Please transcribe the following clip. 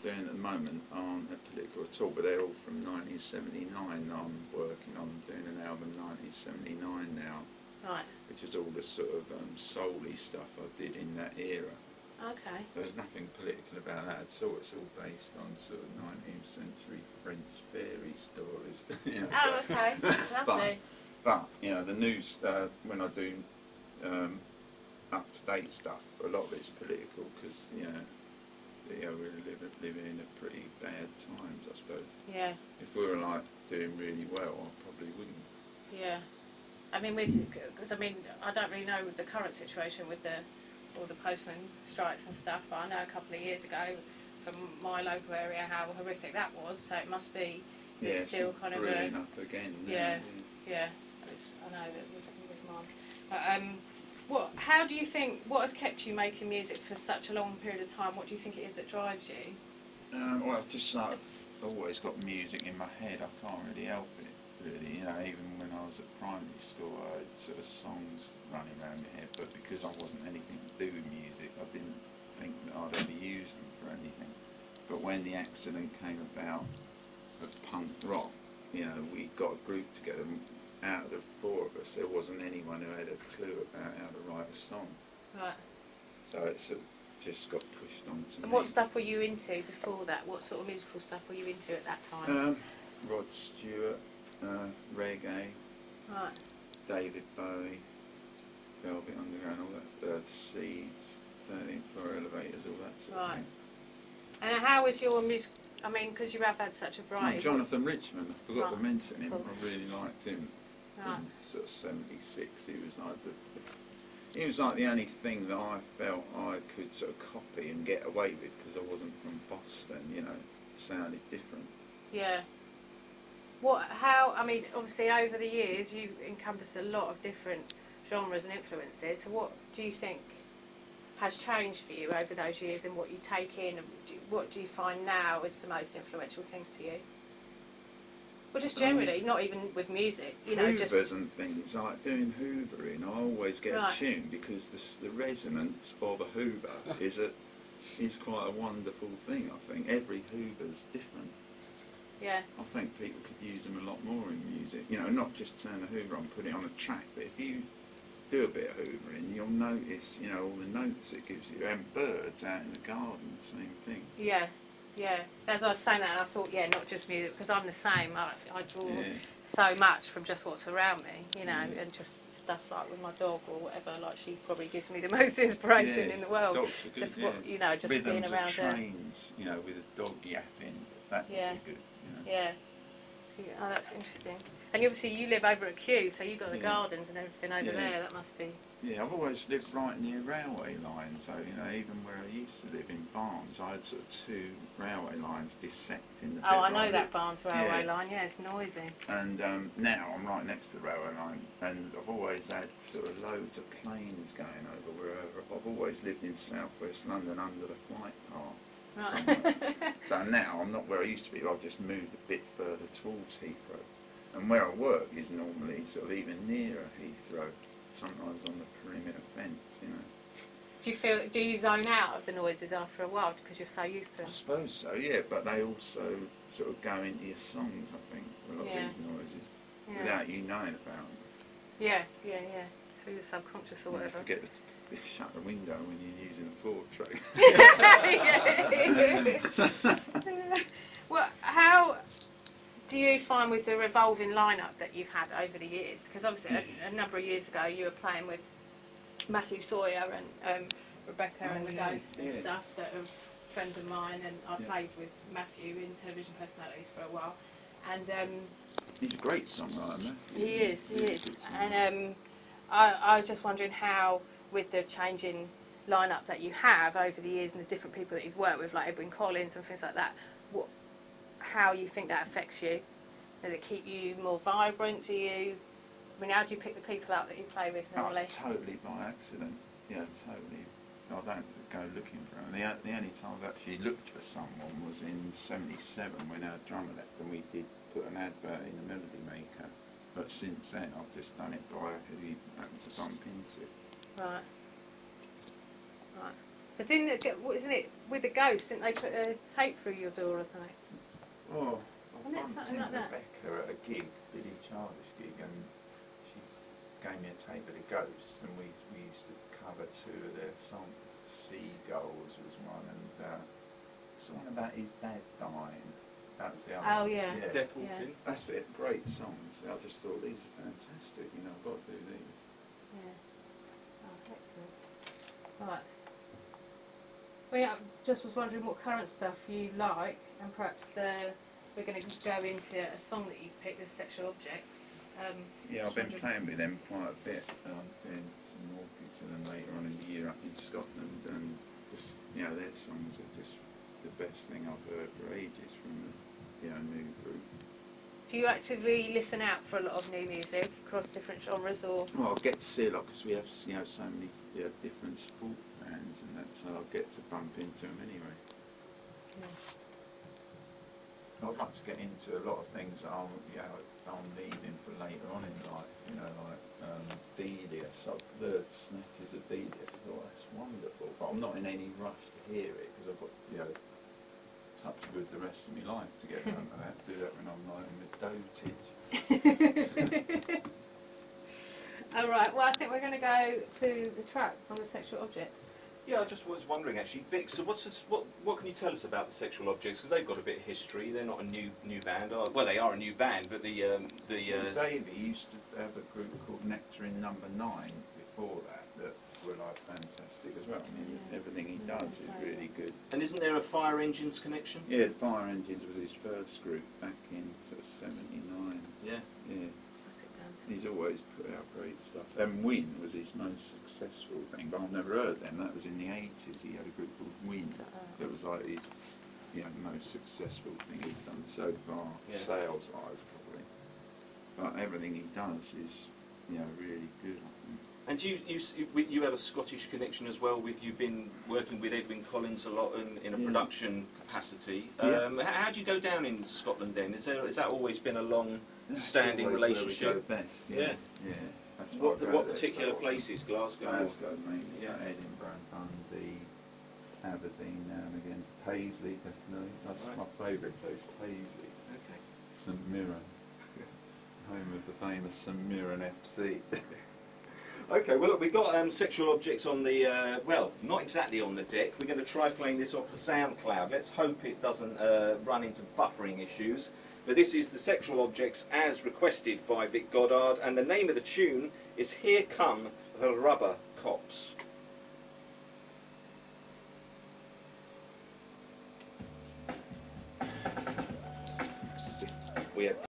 doing at the moment aren't political at all, but they're all from 1979. I'm working on doing an album 1979 now, Right. which is all the sort of soul-y stuff I did in that era. Okay. There's nothing political about that at all. It's all based on sort of 19th century French fairy stories. You know, Oh, okay. Lovely. But you know, the news when I do up-to-date stuff, a lot of it's political because you know we're living in a pretty bad times, I suppose. Yeah. If we were like doing really well, I probably wouldn't. Yeah. I mean, because I don't really know the current situation with all the postman strikes and stuff, but I know a couple of years ago from my local area how horrific that was. So it must be it's still kind of up again. Yeah. I know that with mine. But how do you think? What has kept you making music for such a long period of time? What do you think it is that drives you? Well, I've just sort of always got music in my head. I can't really help it, really. You know, even when I was at primary school, I had sort of songs running around my head. But because I wasn't anything to do with music, I didn't think that I'd ever use them for anything. But when the accident came about of punk rock, you know, we got a group together. Out of the four of us, there wasn't anyone who had a clue about how to write a song. Right. So it sort of just got pushed on to me. And what stuff were you into before that? What sort of musical stuff were you into at that time? Rod Stewart, reggae, right. David Bowie, Velvet Underground, all that, Seeds, 13th Floor Elevators, all that sort of thing. And how was your music? I mean, because you have had such a variety. Jonathan Richman, I forgot to mention him. I really liked him. Right. In sort of 76, he was like the only thing that I felt I could sort of copy and get away with because I wasn't from Boston. You know, it sounded different. Yeah. I mean, obviously over the years you've encompassed a lot of different genres and influences. So what do you think has changed for you over those years and what you take in? And what do you find now is the most influential things to you? Well, just generally, not even with music, you know, Hoovers and things, like doing hoovering, I always get a tune because the resonance of a hoover is quite a wonderful thing, I think. Every hoover's different. Yeah. I think people could use them a lot more in music. You know, not just turn a hoover on, put it on a track, but if you do a bit of hoovering, you'll notice, you know, all the notes it gives you. And birds out in the garden, same thing. Yeah. Yeah, as I was saying that, I thought, yeah, not just music, because I'm the same. I draw so much from just what's around me, you know, and just stuff like with my dog or whatever. Like she probably gives me the most inspiration in the world. Dogs are good, just what you know, just rhythms being around of trains, you know, with a dog yapping. That would be good. You know? Yeah. Oh, that's interesting. And obviously you live over at Kew, so you've got the gardens and everything over there. That must be. Yeah, I've always lived right near railway lines, so, you know, even where I used to live in Barnes, I had sort of two railway lines dissecting the bit. Oh, I know that Barnes railway line, it's noisy. And now I'm right next to the railway line, and I've always had sort of loads of planes going over wherever. I've always lived in southwest London under the flight path. Right. So now I'm not where I used to be, I've just moved a bit further towards Heathrow. And where I work is normally sort of even nearer Heathrow. Sometimes on the perimeter fence, you know. Do you zone out of the noises after a while because you're so used to them? I suppose so, yeah, but they also sort of go into your songs, I think, a lot of these noises, without you knowing about them. Yeah, through your subconscious or whatever. Forget to shut the window when you're using a Ford truck. Well, how do you find with the revolving lineup that you've had over the years? Because obviously a number of years ago you were playing with Matthew Sawyer and Rebecca and the Ghosts and stuff that are friends of mine, and I played with Matthew in television personalities for a while. And he's a great songwriter. He is. And I was just wondering how, with the changing lineup that you have over the years and the different people that you've worked with, like Edwyn Collins and things like that, how you think that affects you? Does it keep you more vibrant? I mean, how do you pick the people up that you play with normally? Totally by accident. Yeah, totally. I don't go looking for them. The only time I've actually looked for someone was in '77 when our drummer left and we did put an advert in the Melody Maker. But since then I've just done it by who you happen to bump into. Right. Because isn't it with the ghost? Didn't they put a tape through your door or something? Oh, Wasn't it I bumped something into like that? Rebecca at a gig, Billy Childish gig, and she gave me a tape of the Ghosts, and we used to cover 2 of their songs. Seagulls was one, and something about his dad dying. That was the other Oh one. yeah. Death Walked In. That's it. Great songs. I just thought these are fantastic. You know, I've got to do these. Yeah. Oh, excellent. Right. Well, yeah, I just was wondering what current stuff you like, and perhaps we're going to go into a song that you picked, the Sexual Objects. Yeah, I've been playing with them quite a bit. Doing some more gigs with them later on in the year up in Scotland, and just their songs are just the best thing I've heard for ages from a new group. Do you actively listen out for a lot of new music across different genres, or? Well, I get to see a lot because we have so many different support bands and that, so I get to bump into them anyway. Yeah. I'd like to get into a lot of things that I'm needing for later on in life. Like Delia. So I've heard snatches of Delia. So I thought that's wonderful, but I'm not in any rush to hear it because I've got touch with the rest of my life to get done. I have to do that when I'm like in the dotage. All right. Well, I think we're going to go to the track from the Sexual Objects. Yeah, I just was wondering actually, Vic. So what can you tell us about the Sexual Objects? Because they've got a bit of history. They're not a new band. Well, they are a new band, but Davey used to have a group called Nectarine Number 9 before that were like fantastic as well. I mean, everything he does is really good. And isn't there a Fire Engines connection? Yeah, the Fire Engines was his first group back in sort of '79. Yeah. Yeah. He's always put out great stuff. And Win was his most successful thing, but I've never heard them. That was in the 80s. He had a group called Win. That was like his most successful thing he's done so far, sales-wise probably. But everything he does is really good, I think. And you have a Scottish connection as well. You've been working with Edwyn Collins a lot in a production capacity. How do you go down in Scotland then? Has that always been a long-standing relationship? Where we go best. Yeah. That's What particular places? Glasgow. Glasgow mainly. Edinburgh, Dundee, Aberdeen now and again. Paisley definitely. That's my favourite place. Paisley. Okay. St Mirren, home of the famous St Mirren FC. Okay, well look, we've got Sexual Objects on the, well, not exactly on the deck. We're going to try playing this off the SoundCloud. Let's hope it doesn't run into buffering issues. But this is the Sexual Objects as requested by Vic Godard, and the name of the tune is Here Come the Rubber Cops. We have